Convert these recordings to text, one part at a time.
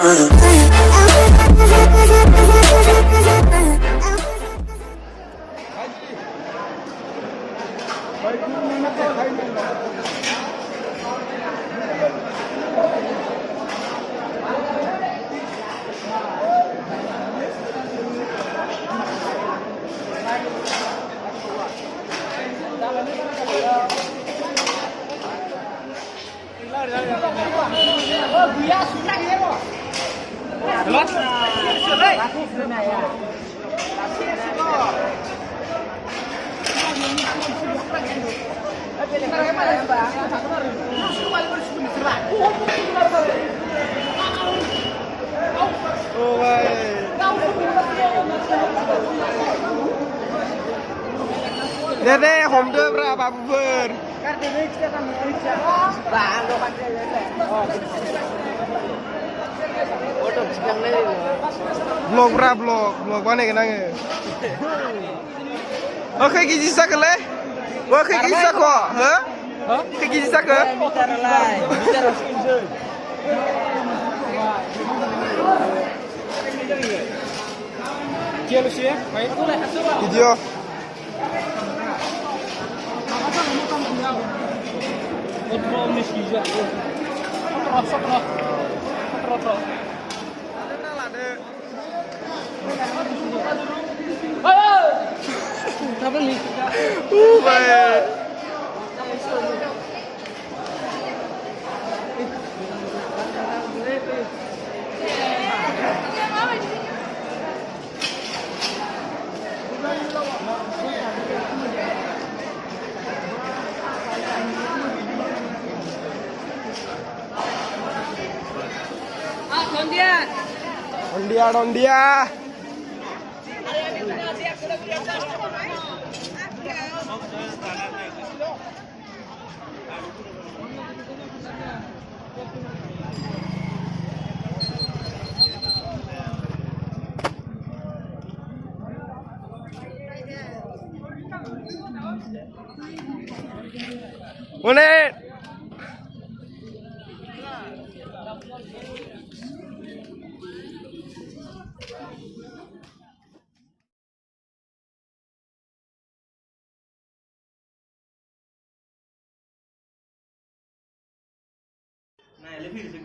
Dede, home tuh berapa bubur? Vlog berapa vlog mana kena nge? Oke gizi sakle? Oke gizi sako, hah? Oke gizi sako? Bicara lain, bicara skinzo. Video. Baik. Ondia. Unit.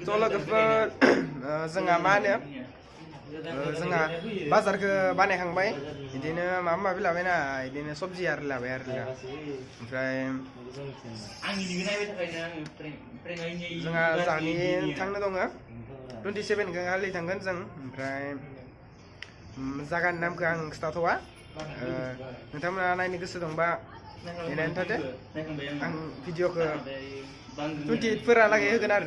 Soalnya kefer, zengah mana? Zengah bazar ke banyak hang bay. Idina mama bila mana? Idina sobji arla bayar la. Zengah zani tangna dong ah. 27 ke kali tangkan zeng. Zagan nam ke ang statoa. Nonton ini kesu dong ba. Ini nanti ang video ke 28 lagi ya kenar.